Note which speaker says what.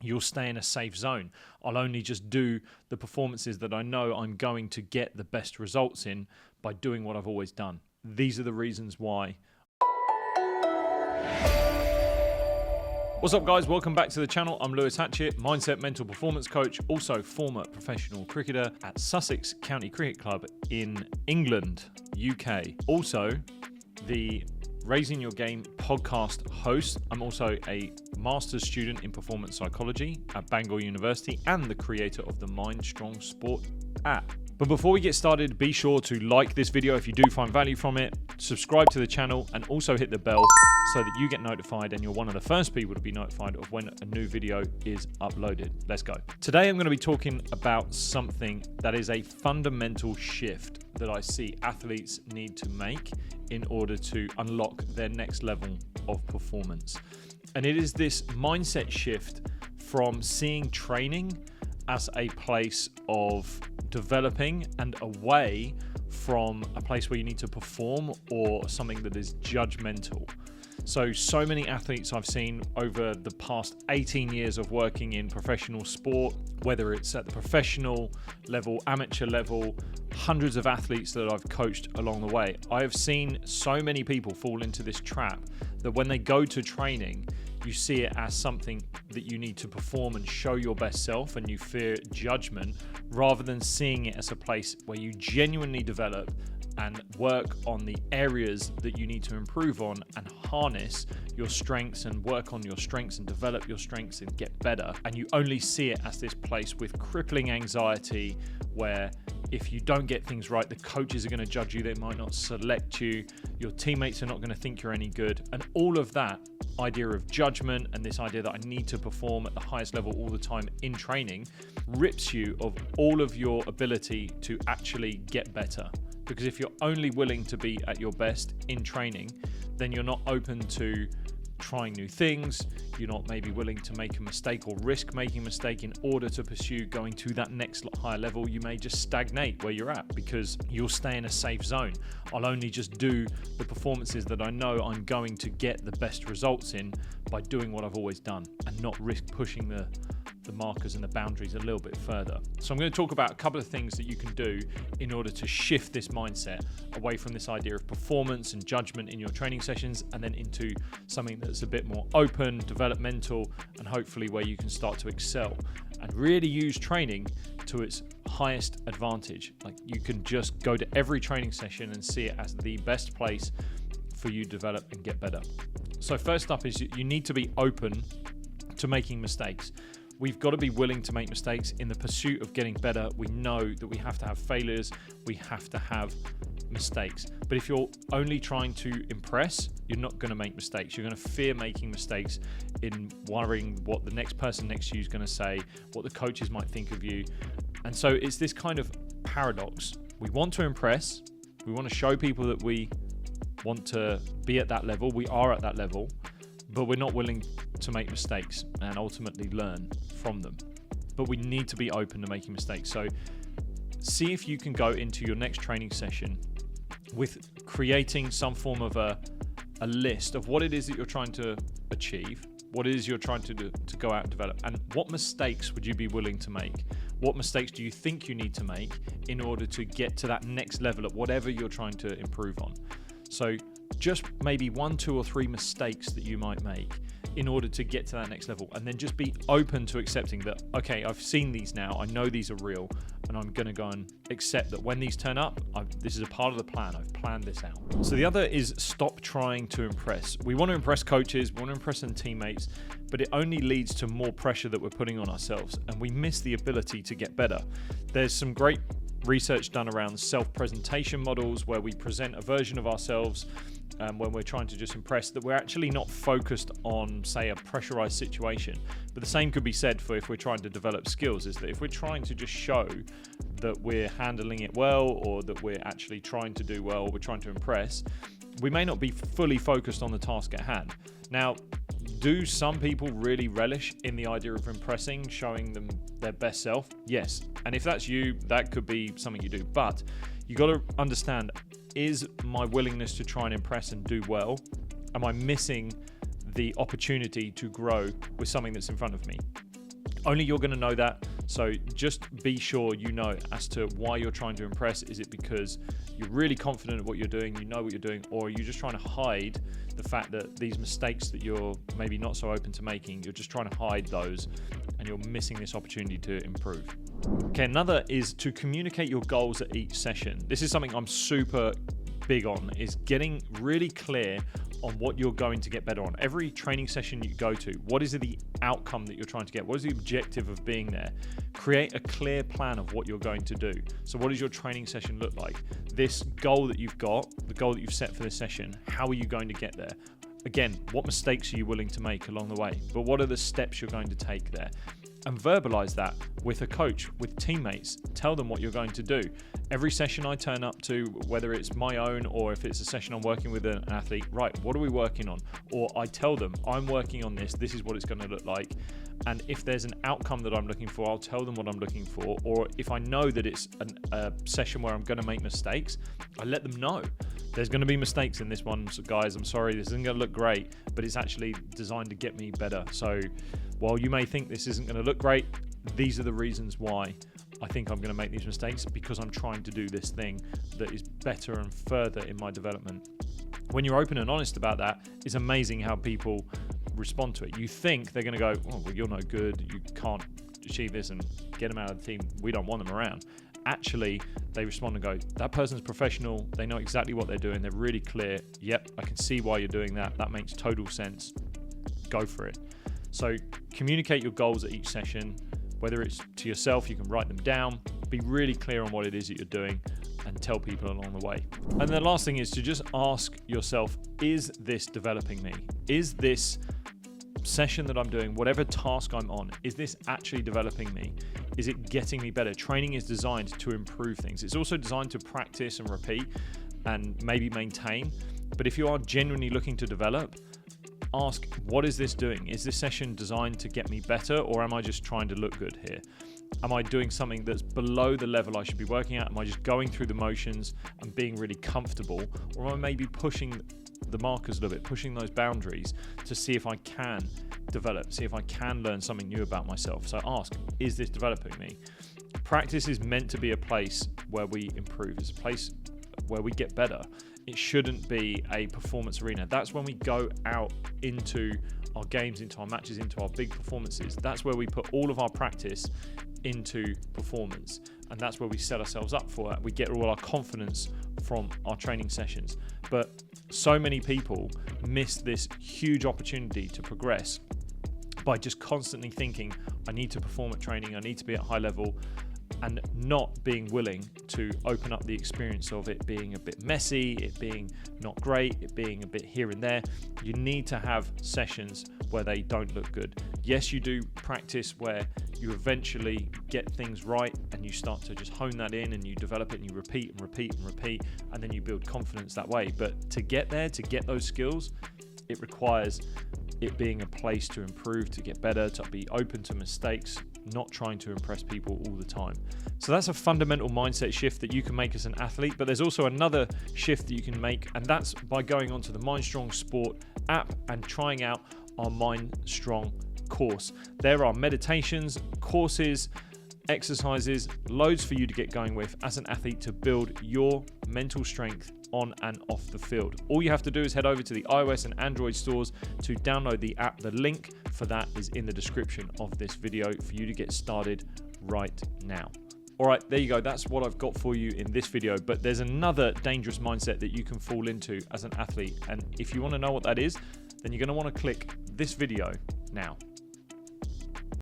Speaker 1: you'll stay in a safe zone. I'll only just do the performances that I know I'm going to get the best results in by doing what I've always done. These are the reasons why. What's up, guys? Welcome back to the channel. I'm Lewis Hatchett, mindset mental performance coach, also former professional cricketer at Sussex County Cricket Club in England, UK. Also, the Raising Your Game podcast host. I'm also a master's student in performance psychology at Bangor University and the creator of the Mind Strong Sport app. But before we get started, be sure to like this video if you do find value from it, subscribe to the channel, and also hit the bell so that you get notified and you're one of the first people to be notified of when a new video is uploaded. Let's go. Today I'm going to be talking about something that is a fundamental shift that I see athletes need to make in order to unlock their next level of performance. And it is this mindset shift from seeing training as a place of developing and away from a place where you need to perform or something that is judgmental. So many athletes I've seen over the past 18 years of working in professional sport, whether it's at the professional level, amateur level, hundreds of athletes that I've coached along the way. I have seen so many people fall into this trap that when they go to training, you see it as something that you need to perform and show your best self, and you fear judgment rather than seeing it as a place where you genuinely develop and work on the areas that you need to improve on and harness your strengths and work on your strengths and develop your strengths and get better. And you only see it as this place with crippling anxiety where if you don't get things right, the coaches are going to judge you, they might not select you, your teammates are not going to think you're any good, and all of that idea of judgment and this idea that I need to perform at the highest level all the time in training rips you of all of your ability to actually get better. Because if you're only willing to be at your best in training, then you're not open to trying new things. You're not maybe willing to make a mistake or risk making a mistake in order to pursue going to that next higher level. You may just stagnate where you're at because you'll stay in a safe zone. I'll only just do the performances that I know I'm going to get the best results in by doing what I've always done and not risk pushing the markers and the boundaries a little bit further. So I'm going to talk about a couple of things that you can do in order to shift this mindset away from this idea of performance and judgment in your training sessions and then into something that's a bit more open, developmental, and hopefully where you can start to excel and really use training to its highest advantage. Like you can just go to every training session and see it as the best place for you to develop and get better. So first up is you need to be open to making mistakes. We've got to be willing to make mistakes in the pursuit of getting better. We know that we have to have failures. We have to have mistakes. But if you're only trying to impress, you're not going to make mistakes. You're going to fear making mistakes in worrying what the next person next to you is going to say, what the coaches might think of you. And so it's this kind of paradox. We want to impress. We want to show people that we want to be at that level. We are at that level. But we're not willing to make mistakes and ultimately learn from them. But we need to be open to making mistakes. So see if you can go into your next training session with creating some form of a list of what it is that you're trying to achieve, what it is you're trying to do to go out and develop, and what mistakes would you be willing to make? What mistakes do you think you need to make in order to get to that next level at whatever you're trying to improve on? So just maybe 1, 2, or 3 mistakes that you might make in order to get to that next level, and then just be open to accepting that, okay, I've seen these now, I know these are real, and I'm going to go and accept that when these turn up, this is a part of the plan, I've planned this out. So the other is stop trying to impress. We want to impress coaches, we want to impress some teammates, but it only leads to more pressure that we're putting on ourselves, and we miss the ability to get better. There's some great research done around self-presentation models where we present a version of ourselves when we're trying to just impress, that we're actually not focused on, say, a pressurized situation. But the same could be said for if we're trying to develop skills, is that if we're trying to just show that we're handling it well, or that we're actually trying to do well, we're trying to impress, we may not be fully focused on the task at hand. Now, do some people really relish in the idea of impressing, showing them their best self? Yes. And if that's you, that could be something you do. But you got to understand, is my willingness to try and impress and do well, am I missing the opportunity to grow with something that's in front of me? Only you're going to know that. So just be sure you know as to why you're trying to impress. Is it because you're really confident of what you're doing, you know what you're doing, or are you just trying to hide the fact that these mistakes that you're maybe not so open to making, you're just trying to hide those and you're missing this opportunity to improve? Okay, another is to communicate your goals at each session. This is something I'm super big on, is getting really clear on what you're going to get better on. Every training session you go to, what is the outcome that you're trying to get? What is the objective of being there? Create a clear plan of what you're going to do. So what does your training session look like? This goal that you've got, the goal that you've set for this session, how are you going to get there? Again, what mistakes are you willing to make along the way? But what are the steps you're going to take there? And verbalize that with a coach, with teammates. Tell them what you're going to do. Every session I turn up to, whether it's my own or if it's a session I'm working with an athlete, right, what are we working on? Or I tell them, I'm working on this, this is what it's going to look like. And if there's an outcome that I'm looking for, I'll tell them what I'm looking for. Or if I know that it's a session where I'm going to make mistakes, I let them know. There's going to be mistakes in this one, so guys, I'm sorry, this isn't going to look great, but it's actually designed to get me better. So while you may think this isn't going to look great, these are the reasons why I think I'm going to make these mistakes, because I'm trying to do this thing that is better and further in my development. When you're open and honest about that, it's amazing how people respond to it. You think they're going to go, oh, well, you're no good, you can't achieve this, and get them out of the team, we don't want them around. Actually, they respond and go, that person's professional, they know exactly what they're doing, they're really clear, yep, I can see why you're doing that, that makes total sense, go for it. So communicate your goals at each session, whether it's to yourself, you can write them down, be really clear on what it is that you're doing, and tell people along the way. And the last thing is to just ask yourself, is this developing me? Is this session that I'm doing, whatever task I'm on, is this actually developing me? Is it getting me better? Training is designed to improve things. It's also designed to practice and repeat and maybe maintain. But if you are genuinely looking to develop, ask, what is this doing? Is this session designed to get me better, or am I just trying to look good here? Am I doing something that's below the level I should be working at? Am I just going through the motions and being really comfortable? Or am I maybe pushing the markers a little bit, pushing those boundaries to see if I can develop, see if I can learn something new about myself? So ask, is this developing me? Practice is meant to be a place where we improve. It's a place where we get better. It shouldn't be a performance arena. That's when we go out into our games, into our matches, into our big performances. That's where we put all of our practice into performance, and that's where we set ourselves up for that. We get all our confidence from our training sessions. But so many people miss this huge opportunity to progress by just constantly thinking, I need to perform at training, I need to be at high level, and not being willing to open up the experience of it being a bit messy, it being not great, it being a bit here and there. You need to have sessions where they don't look good. Yes, you do practice where you eventually get things right and you start to just hone that in and you develop it and you repeat and repeat and repeat, and then you build confidence that way. But to get there, to get those skills, it requires it being a place to improve, to get better, to be open to mistakes, not trying to impress people all the time. So that's a fundamental mindset shift that you can make as an athlete. But there's also another shift that you can make, and that's by going onto the Mind Strong Sport app and trying out our Mind Strong course. There are meditations, courses, exercises, loads for you to get going with as an athlete to build your mental strength on and off the field. All you have to do is head over to the iOS and Android stores to download the app. The link for that is in the description of this video for you to get started right now. All right, there you go. That's what I've got for you in this video. But there's another dangerous mindset that you can fall into as an athlete. And if you want to know what that is, then you're going to want to click this video now.